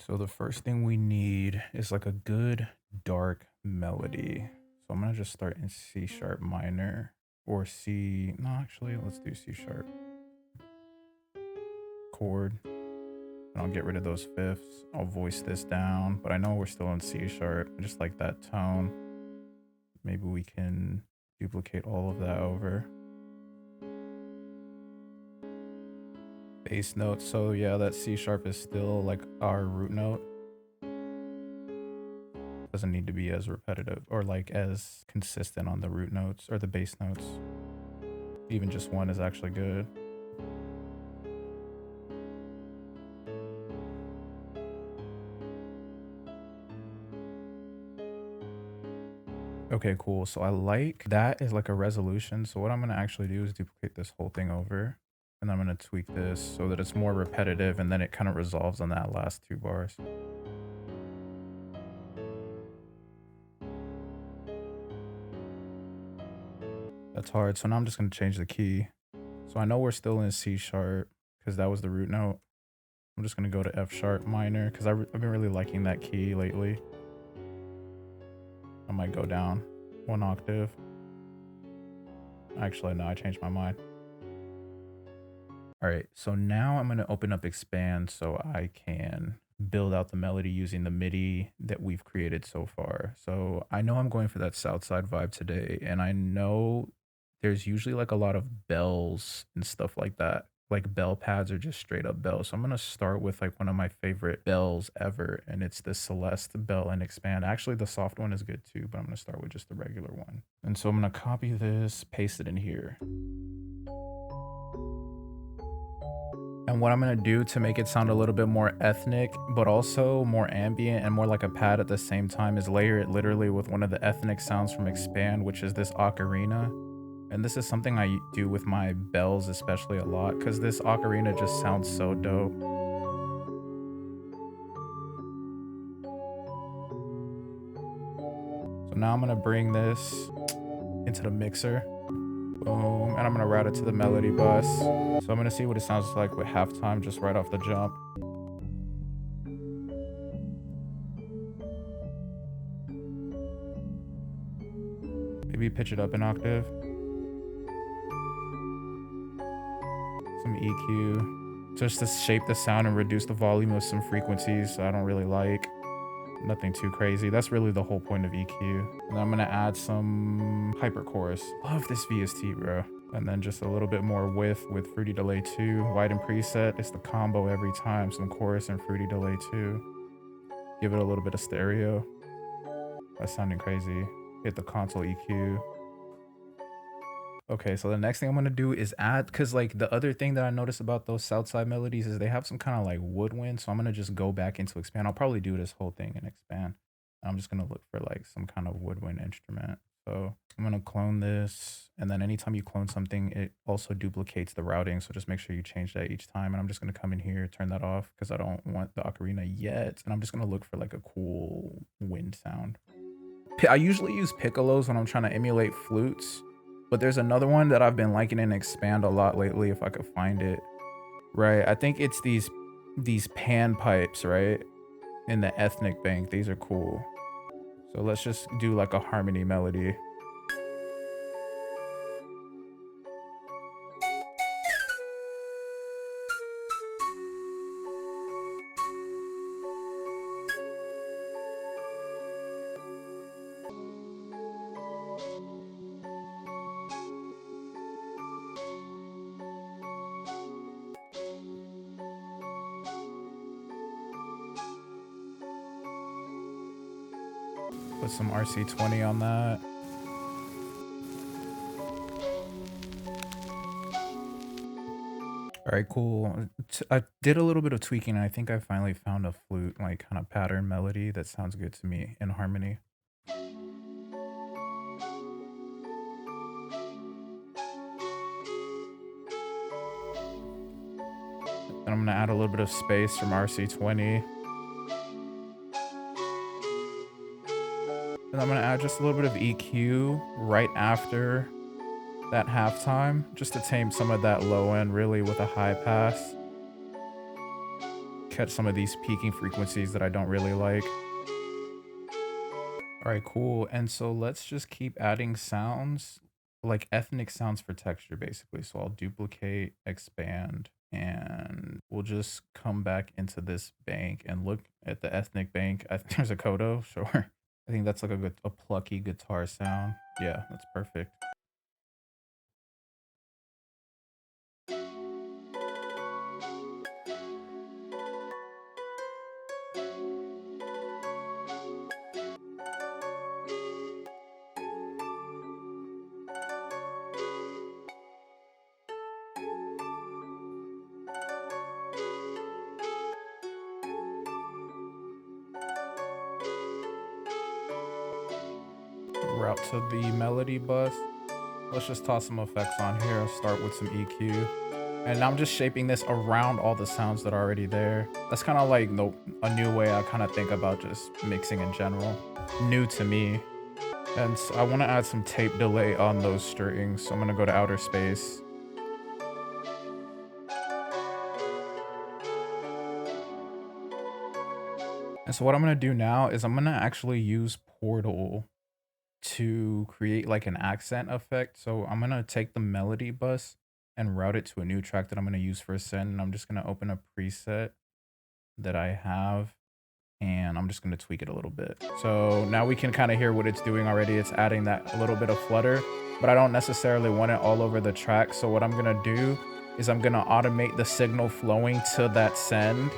So the first thing we need is like a good dark melody. So I'm gonna just start in C sharp minor or C. No, actually, let's do C sharp chord. And I'll get rid of those fifths. I'll voice this down, but I know we're still in C sharp. I just like that tone. Maybe we can duplicate all of that over. Bass note. So yeah, that C sharp is still like our root note. Doesn't need to be as repetitive or like as consistent on the root notes or the bass notes. Even just one is actually good. Okay, cool. So I like that is like a resolution. So what I'm gonna actually do is duplicate this whole thing over, and I'm gonna tweak this so that it's more repetitive, and then it kind of resolves on that last two bars. That's hard. So now I'm just gonna change the key. So I know we're still in C sharp because that was the root note. I'm just gonna go to F sharp minor because I've been really liking that key lately. I might go down one octave. Actually, no, I changed my mind. All right, so now I'm gonna open up XPAND so I can build out the melody using the MIDI that we've created so far. So I know I'm going for that Southside vibe today, and I know there's usually like a lot of bells and stuff like that. Like bell pads are just straight up bells. So I'm gonna start with like one of my favorite bells ever, and it's the Celeste bell and Expand. Actually, the soft one is good too, but I'm gonna start with just the regular one. And so I'm gonna copy this, paste it in here. And what I'm gonna do to make it sound a little bit more ethnic, but also more ambient and more like a pad at the same time is layer it literally with one of the ethnic sounds from Expand, which is this ocarina. And this is something I do with my bells especially a lot because this ocarina just sounds so dope. So now I'm gonna bring this into the mixer. Boom, and I'm gonna route it to the melody bus. So I'm gonna see what it sounds like with halftime just right off the jump. Maybe pitch it up an octave. Some EQ. Just to shape the sound and reduce the volume of some frequencies I don't really like. Nothing too crazy. That's really the whole point of EQ. And then I'm gonna add some hyper chorus. Love this VST, bro. And then just a little bit more width with Fruity Delay 2. Widen preset. It's the combo every time. Some chorus and Fruity Delay 2. Give it a little bit of stereo. That's sounding crazy. Hit the console EQ. Okay, so the next thing I'm gonna do is add, cause like the other thing that I noticed about those Southside melodies is they have some kind of like woodwind. So I'm gonna just go back into Expand. I'll probably do this whole thing in Expand. I'm just gonna look for like some kind of woodwind instrument. So I'm gonna clone this, and then anytime you clone something, it also duplicates the routing. So just make sure you change that each time. And I'm just gonna come in here, turn that off because I don't want the ocarina yet. And I'm just gonna look for like a cool wind sound. I usually use piccolos when I'm trying to emulate flutes. But there's another one that I've been liking and Expand a lot lately if I could find it. Right, I think it's these pan pipes, right? In the ethnic bank. These are cool. So let's just do like a harmony melody. Put some RC20 on that. All right, cool. I did a little bit of tweaking and I think I finally found a flute like kind of pattern melody that sounds good to me in harmony. And I'm gonna add a little bit of space from RC20. And I'm gonna add just a little bit of EQ right after that halftime, just to tame some of that low end really with a high pass. catch some of these peaking frequencies that I don't really like. All right, cool. And so let's just keep adding sounds, like ethnic sounds for texture, basically. So I'll duplicate, expand, and we'll just come back into this bank and look at the ethnic bank. I think there's a koto, sure. I think that's like a plucky guitar sound. Yeah, that's perfect. Route to the melody bus. Let's just toss some effects on here. I'll start with some EQ. And I'm just shaping this around all the sounds that are already there. That's kind of like a new way I kind of think about just mixing in general. New to me. And so I want to add some tape delay on those strings. So I'm going to go to outer space. And so what I'm going to do now is I'm going to actually use Portal to create like an accent effect. So I'm going to take the melody bus and route it to a new track that I'm going to use for a send. And I'm just going to open a preset that I have, and I'm just going to tweak it a little bit. So now we can kind of hear what it's doing already. It's adding that a little bit of flutter, but I don't necessarily want it all over the track. So what I'm going to do is I'm going to automate the signal flowing to that send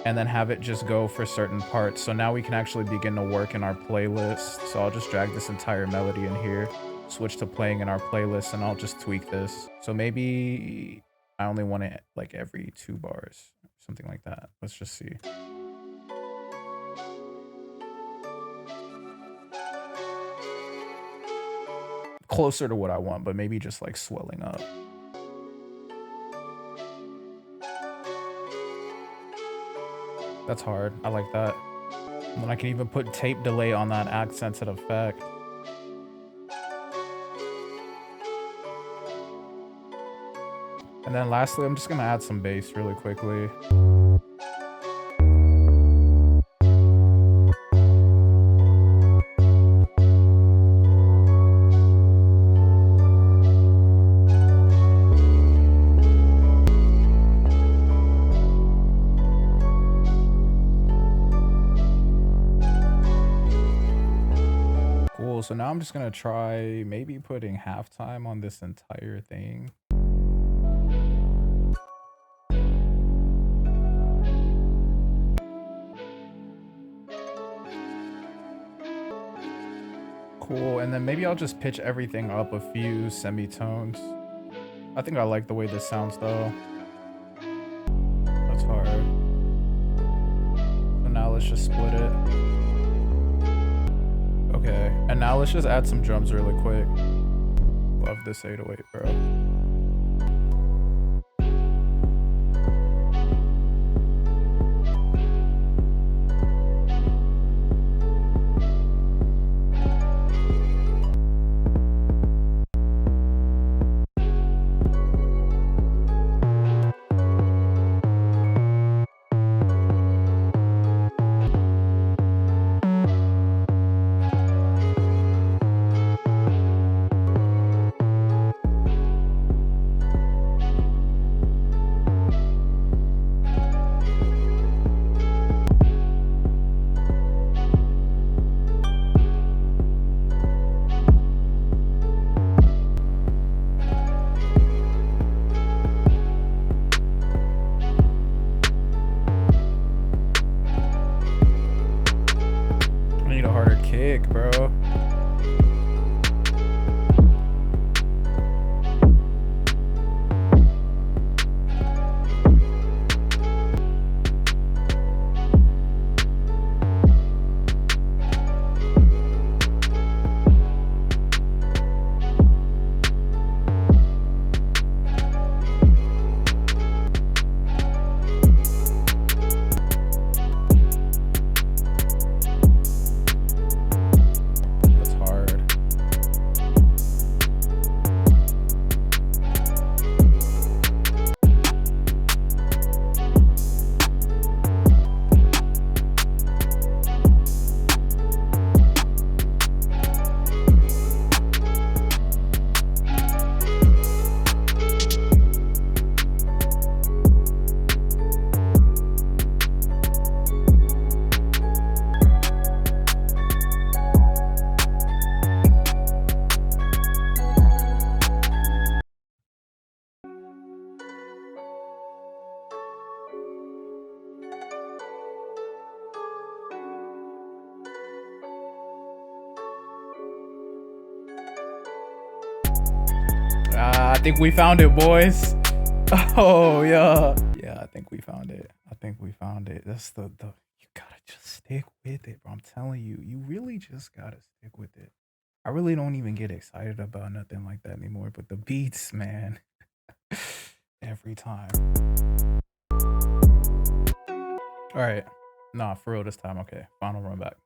and then have it just go for certain parts. So now we can actually begin to work in our playlist. So I'll just drag this entire melody in here, switch to playing in our playlist, and I'll just tweak this. So maybe I only want it like every 2 bars, something like that. Let's just see. Closer to what I want, but maybe just like swelling up. That's hard. I like that. And then I can even put tape delay on that accented effect. And then lastly, I'm just gonna add some bass really quickly. So now I'm just gonna try maybe putting halftime on this entire thing. Cool, and then maybe I'll just pitch everything up a few semitones. I think I like the way this sounds though. That's hard. So now let's just split it. Okay, and now let's just add some drums really quick. Love this 808, bro. Bro. think we found it, boys. Oh yeah. Yeah, I think we found it. I think we found it. That's the you gotta just stick with it, bro. I'm telling you, you really just gotta stick with it. I really don't even get excited about nothing like that anymore, but the beats, man. Every time. All right. Nah, for real this time. Okay. Final run back.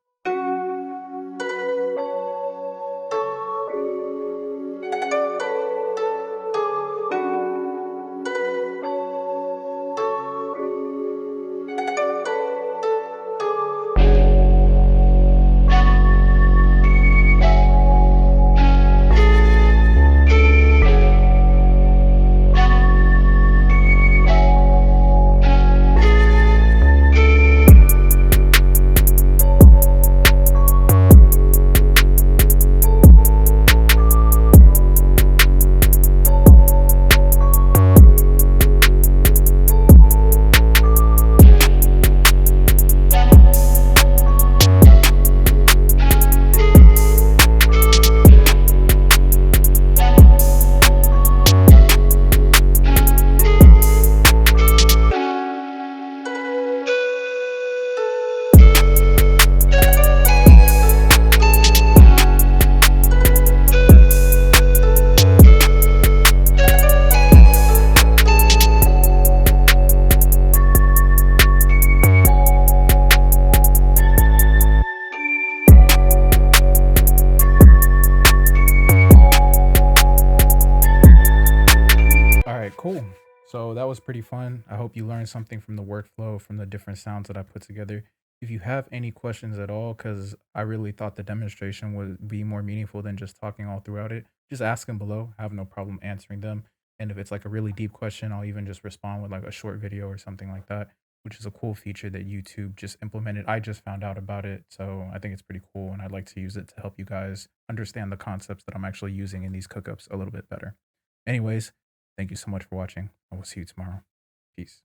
All right, cool. So that was pretty fun. I hope you learned something from the workflow, from the different sounds that I put together. If you have any questions at all, because I really thought the demonstration would be more meaningful than just talking all throughout it, just ask them below. I have no problem answering them. And if it's like a really deep question, I'll even just respond with like a short video or something like that, which is a cool feature that YouTube just implemented. I just found out about it. So I think it's pretty cool. And I'd like to use it to help you guys understand the concepts that I'm actually using in these cookups a little bit better. Anyways, thank you so much for watching. I will see you tomorrow. Peace.